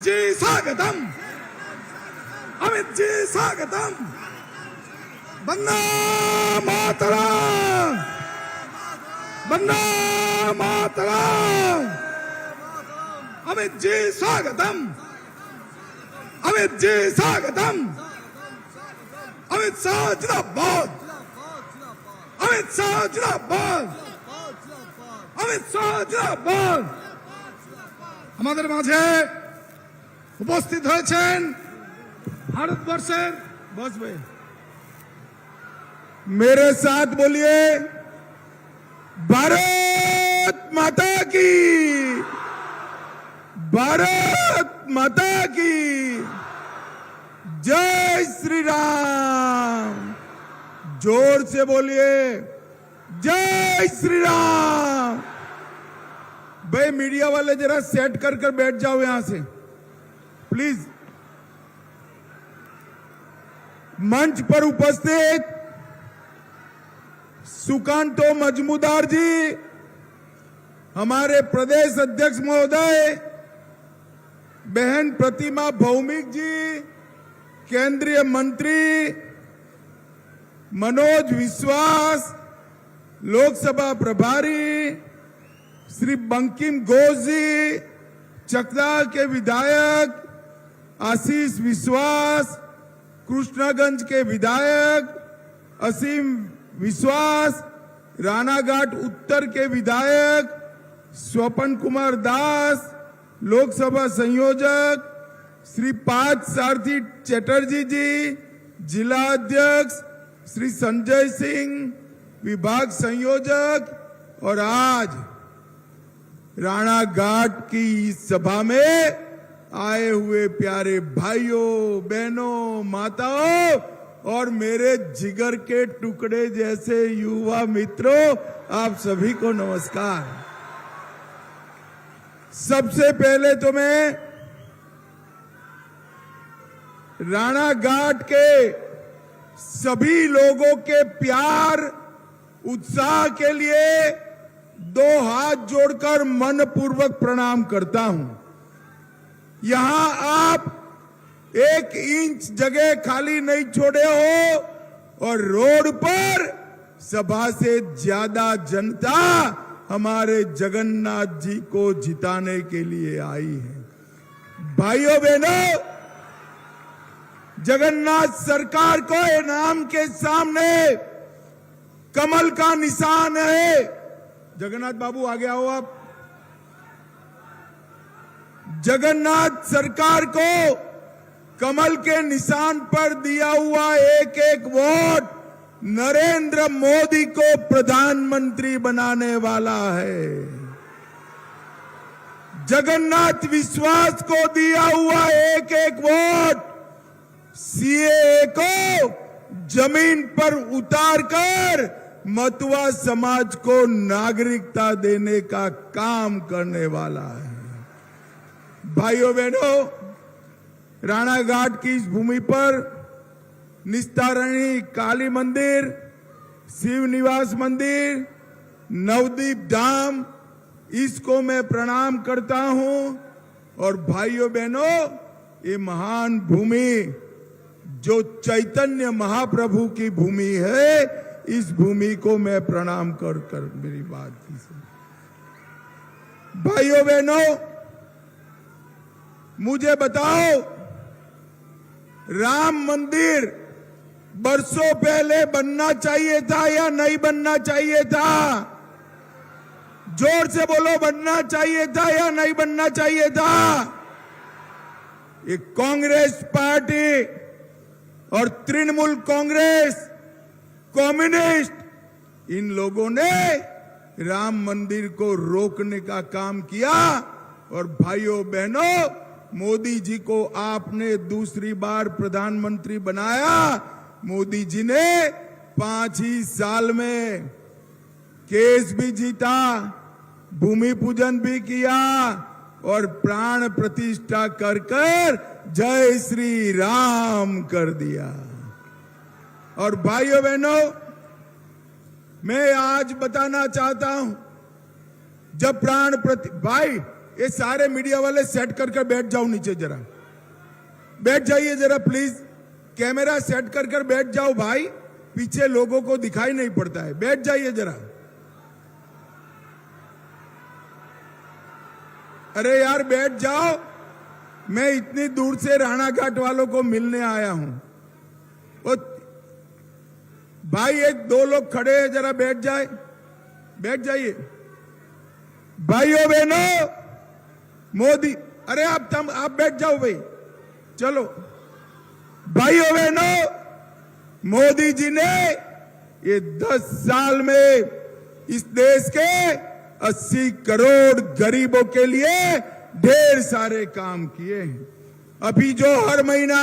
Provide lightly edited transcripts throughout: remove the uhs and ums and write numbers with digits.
जी स्वागतम, अमित जी स्वागतम, वंदे मातरम, वंदे मातरम, अमित जी स्वागतम, अमित जी स्वागतम, अमित शाह जिंदाबाद, अमित शाह जिंदाबाद, अमित शाह जिंदाबाद। আমাদের মাঝে উপস্থিত হয়েছেন ভারতবর্ষের বসবে मेरे साथ बोलिए भारत माता की, भारत माता की जय श्री राम। जोर से बोलिए जय श्री राम। भाई मीडिया वाले जरा सेट कर बैठ जाओ यहां से प्लीज। मंच पर उपस्थित सुकांतो मजमूदार जी, हमारे प्रदेश अध्यक्ष महोदय, बहन प्रतिमा भौमिक जी, केंद्रीय मंत्री मनोज विश्वास, लोकसभा प्रभारी श्री बंकिम घोष जी, चकदा के विधायक आशीष विश्वास, कृष्णागंज के विधायक असीम विश्वास, रानाघाट उत्तर के विधायक स्वपन कुमार दास, लोकसभा संयोजक श्री पार्थ सारथी चटर्जी जी, जिला अध्यक्ष श्री संजय सिंह, विभाग संयोजक, और आज राणाघाट की इस सभा में आए हुए प्यारे भाइयों बहनों माताओं और मेरे जिगर के टुकड़े जैसे युवा मित्रों, आप सभी को नमस्कार। सबसे पहले तो मैं राणाघाट के सभी लोगों के प्यार उत्साह के लिए दो हाथ जोड़कर मनपूर्वक प्रणाम करता हूं। यहां आप एक इंच जगह खाली नहीं छोड़े हो और रोड पर सभा से ज्यादा जनता हमारे जगन्नाथ जी को जिताने के लिए आई है। भाइयों बहनों, जगन्नाथ सरकार को इनाम के सामने कमल का निशान है। जगन्नाथ बाबू आगे आओ आप। जगन्नाथ सरकार को कमल के निशान पर दिया हुआ एक एक वोट नरेंद्र मोदी को प्रधानमंत्री बनाने वाला है। जगन्नाथ विश्वास को दिया हुआ एक एक वोट सीएए को जमीन पर उतारकर मतुआ समाज को नागरिकता देने का काम करने वाला है। भाइयों बहनों, राणाघाट की इस भूमि पर निस्तारणी काली मंदिर, शिव निवास मंदिर, नवदीप धाम, इसको मैं प्रणाम करता हूं। और भाइयों बहनों, ये महान भूमि जो चैतन्य महाप्रभु की भूमि है, इस भूमि को मैं प्रणाम कर मेरी बात की। भाइयों बहनों, मुझे बताओ, राम मंदिर बरसों पहले बनना चाहिए था या नहीं बनना चाहिए था? जोर से बोलो, बनना चाहिए था या नहीं बनना चाहिए था? ये कांग्रेस पार्टी और तृणमूल कांग्रेस, कम्युनिस्ट, इन लोगों ने राम मंदिर को रोकने का काम किया। और भाइयों बहनों, मोदी जी को आपने दूसरी बार प्रधानमंत्री बनाया। मोदी जी ने 5 ही साल में केस भी जीता, भूमि पूजन भी किया और प्राण प्रतिष्ठा कर जय श्री राम कर दिया। और भाइयों बहनों, मैं आज बताना चाहता हूं, जब भाई ये सारे मीडिया वाले सेट कर बैठ जाओ नीचे, जरा बैठ जाइए जरा प्लीज। कैमरा सेट कर बैठ जाओ भाई, पीछे लोगों को दिखाई नहीं पड़ता है, बैठ जाइए जरा। अरे यार बैठ जाओ, मैं इतनी दूर से राणा घाट वालों को मिलने आया हूं। भाई एक दो लोग खड़े हैं, जरा बैठ बैठ जाइए। भाइयों बहनों, मोदी, अरे आप बैठ जाओ भाई, चलो। भाइयों बहनों, मोदी जी ने ये 10 साल में इस देश के 80 करोड़ गरीबों के लिए ढेर सारे काम किए हैं। अभी जो हर महीना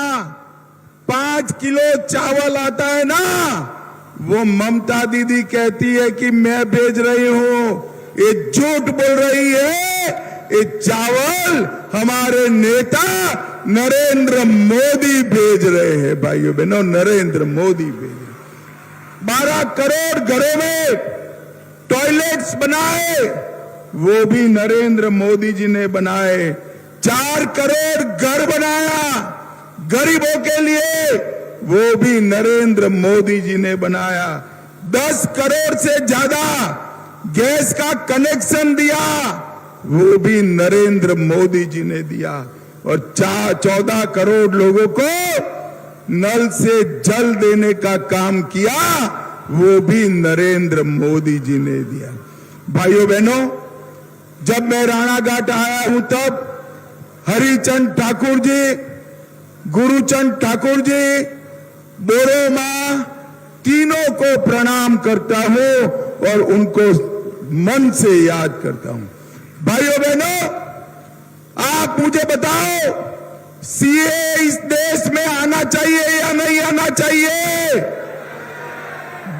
5 किलो चावल आता है ना, वो ममता दीदी कहती है कि मैं भेज रही हूं, ये झूठ बोल रही है। ये चावल हमारे नेता नरेंद्र मोदी भेज रहे हैं। भाइयों बहनों, नरेंद्र मोदी भेज रहे। 12 करोड़ घरों में टॉयलेट्स बनाए, वो भी नरेंद्र मोदी जी ने बनाए। 4 करोड़ घर बनाया गरीबों के लिए, वो भी नरेंद्र मोदी जी ने बनाया। 10 करोड़ से ज्यादा गैस का कनेक्शन दिया, वो भी नरेंद्र मोदी जी ने दिया। और 14 करोड़ लोगों को नल से जल देने का काम किया, वो भी नरेंद्र मोदी जी ने दिया। भाइयों बहनों, जब मैं राणा घाट आया हूं तब हरिचंद ठाकुर जी, गुरुचंद ठाकुर जी, बोरो मां, तीनों को प्रणाम करता हूं और उनको मन से याद करता हूं। भाइयों बहनों, आप मुझे बताओ, सीए इस देश में आना चाहिए या नहीं आना चाहिए?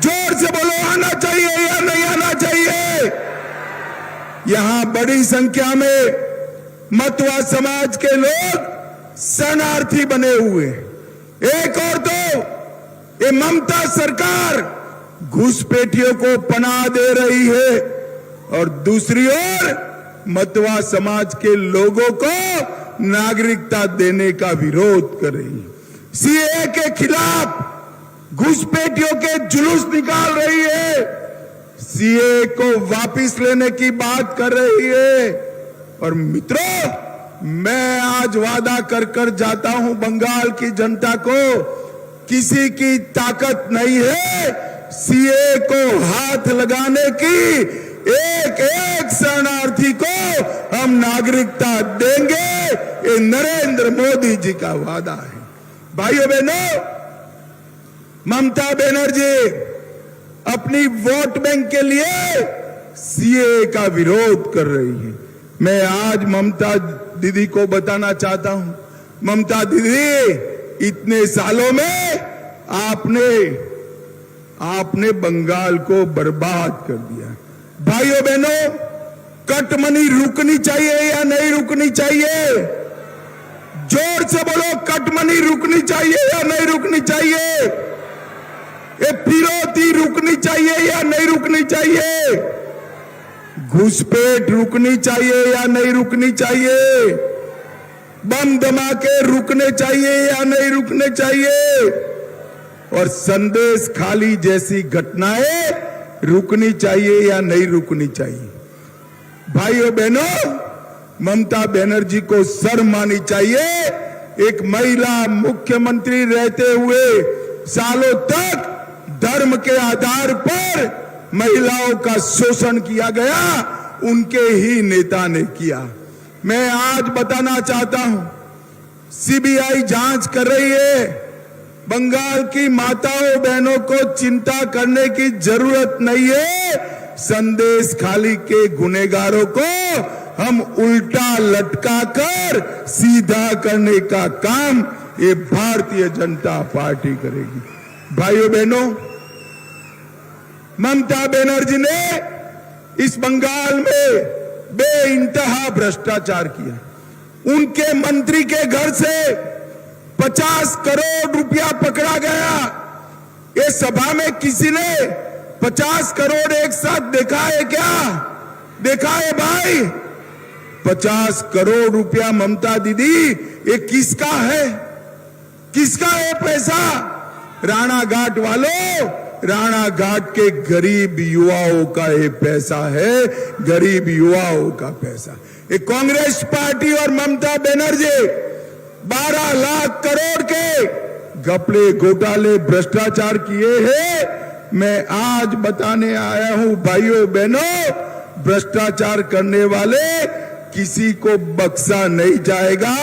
जोर से बोलो, आना चाहिए या नहीं आना चाहिए? यहां बड़ी संख्या में मतवा समाज के लोग शरणार्थी बने हुए। एक और तो ये ममता सरकार घुसपैठियों को पनाह दे रही है और दूसरी ओर मतवा समाज के लोगों को नागरिकता देने का विरोध कर रही है। सीए के खिलाफ घुसपैठियों के जुलूस निकाल रही है, सीए को वापस लेने की बात कर रही है। और मित्रों, मैं आज वादा कर जाता हूं बंगाल की जनता को, किसी की ताकत नहीं है सीए को हाथ लगाने की। एक एक शरणार्थी को हम नागरिकता देंगे, ये नरेंद्र मोदी जी का वादा है। भाइयों बहनों, ममता बनर्जी अपनी वोट बैंक के लिए सीए का विरोध कर रही है। मैं आज ममता दीदी को बताना चाहता हूं, ममता दीदी, इतने सालों में आपने बंगाल को बर्बाद कर दिया। भाइयों बहनों, कटमनी रुकनी चाहिए या नहीं रुकनी चाहिए? जोर से बोलो, कटमनी रुकनी चाहिए या नहीं रुकनी चाहिए? ये फिरौती रुकनी चाहिए या नहीं रुकनी चाहिए? घुसपैठ रुकनी चाहिए या नहीं रुकनी चाहिए? बम धमाके रुकने चाहिए या नहीं रुकने चाहिए? और संदेश खाली जैसी घटनाएं रुकनी चाहिए या नहीं रुकनी चाहिए? भाइयों बहनों, ममता बनर्जी को शर्म आनी चाहिए। एक महिला मुख्यमंत्री रहते हुए सालों तक धर्म के आधार पर महिलाओं का शोषण किया गया, उनके ही नेता ने किया। मैं आज बताना चाहता हूं, सीबीआई जांच कर रही है। बंगाल की माताओं बहनों को चिंता करने की जरूरत नहीं है। संदेश खाली के गुनहगारों को हम उल्टा लटकाकर सीधा करने का काम ये भारतीय जनता पार्टी करेगी। भाइयों बहनों, ममता बनर्जी ने इस बंगाल में बेइंतहा भ्रष्टाचार किया। उनके मंत्री के घर से 50 करोड़ रुपया पकड़ा गया। ये सभा में किसी ने 50 करोड़ एक साथ देखा है क्या? देखा है भाई? 50 करोड़ रुपया ममता दीदी, ये किसका है? किसका है पैसा? राणा घाट वालों, राणा घाट के गरीब युवाओं का ये पैसा है, गरीब युवाओं का पैसा। ये कांग्रेस पार्टी और ममता बनर्जी 12 लाख करोड़ के घपले, घोटाले, भ्रष्टाचार किए हैं। मैं आज बताने आया हूं भाइयों बहनों, भ्रष्टाचार करने वाले किसी को बख्शा नहीं जाएगा।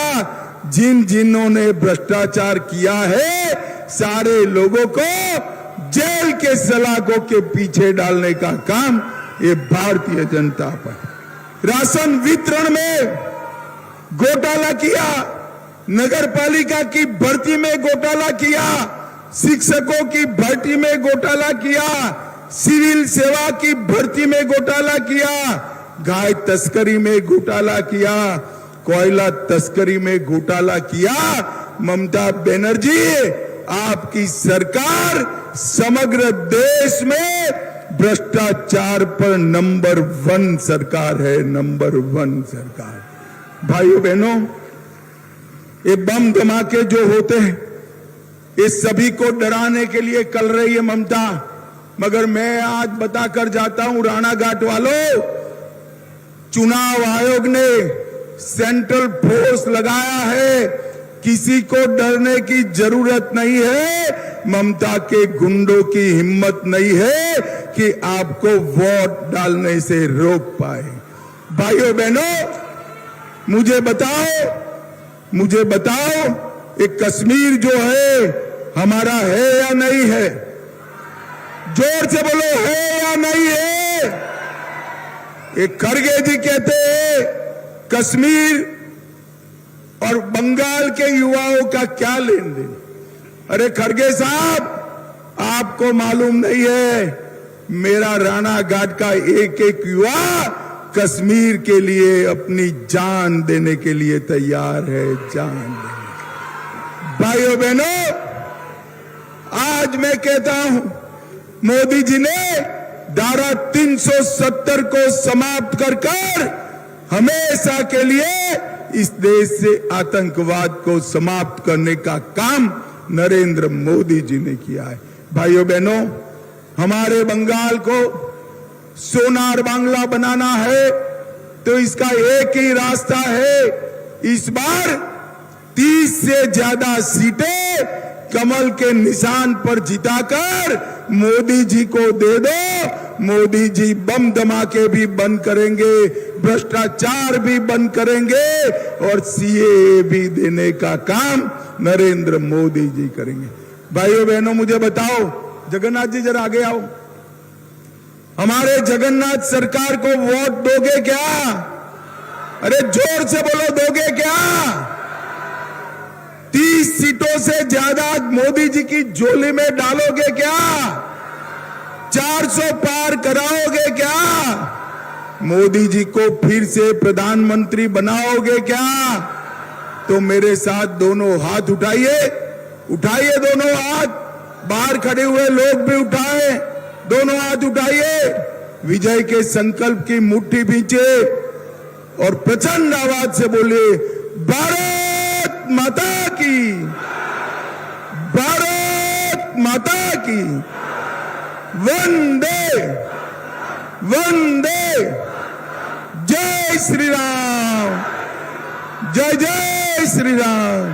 जिन्होंने भ्रष्टाचार किया है, सारे लोगों को जेल के सलाखों के पीछे डालने का काम ये भारतीय जनता पार्टी। राशन वितरण में घोटाला किया, नगर पालिका की भर्ती में घोटाला किया, शिक्षकों की भर्ती में घोटाला किया, सिविल सेवा की भर्ती में घोटाला किया, गाय तस्करी में घोटाला किया, कोयला तस्करी में घोटाला किया। ममता बनर्जी, आपकी सरकार समग्र देश में भ्रष्टाचार पर नंबर 1 सरकार है, नंबर 1 सरकार। भाइयों बहनों, ये बम धमाके जो होते हैं, ये सभी को डराने के लिए कर रही है ममता, मगर मैं आज बताकर जाता हूं राणा घाट वालों, चुनाव आयोग ने सेंट्रल फोर्स लगाया है, किसी को डरने की जरूरत नहीं है। ममता के गुंडों की हिम्मत नहीं है कि आपको वोट डालने से रोक पाए। भाइयों बहनों, मुझे बताओ ये कश्मीर जो है हमारा है या नहीं है? जोर से बोलो, है या नहीं है? ये खड़गे जी कहते हैं कश्मीर और बंगाल के युवाओं का क्या लेन देन? अरे खड़गे साहब, आपको मालूम नहीं है, मेरा राणा घाट का एक एक युवा कश्मीर के लिए अपनी जान देने के लिए तैयार है, जान देने। भाइयों बहनों, आज मैं कहता हूं, मोदी जी ने धारा 370 को समाप्त कर हमेशा के लिए इस देश से आतंकवाद को समाप्त करने का काम नरेंद्र मोदी जी ने किया है। भाइयों बहनों, हमारे बंगाल को सोनार बांग्ला बनाना है तो इसका एक ही रास्ता है, इस बार 30 से ज्यादा सीटें कमल के निशान पर जिताकर मोदी जी को दे दो। मोदी जी बम धमाके भी बंद करेंगे, भ्रष्टाचार भी बंद करेंगे और सीएए भी देने का काम नरेंद्र मोदी जी करेंगे। भाइयों बहनों, मुझे बताओ, जगन्नाथ जी जरा आगे आओ, हमारे जगन्नाथ सरकार को वोट दोगे क्या? अरे जोर से बोलो, दोगे क्या? 30 सीटों से ज्यादा मोदी जी की झोली में डालोगे क्या? 400 पार कराओगे क्या? मोदी जी को फिर से प्रधानमंत्री बनाओगे क्या? तो मेरे साथ दोनों हाथ उठाइए, उठाइए दोनों हाथ, बाहर खड़े हुए लोग भी उठाए, दोनों हाथ उठाइए, विजय के संकल्प की मुट्ठी भींचे और प्रचंड आवाज से बोलिए, भारत माता की, भारत माता की, वंदे वंदे, जय श्री राम, जय जय श्री राम।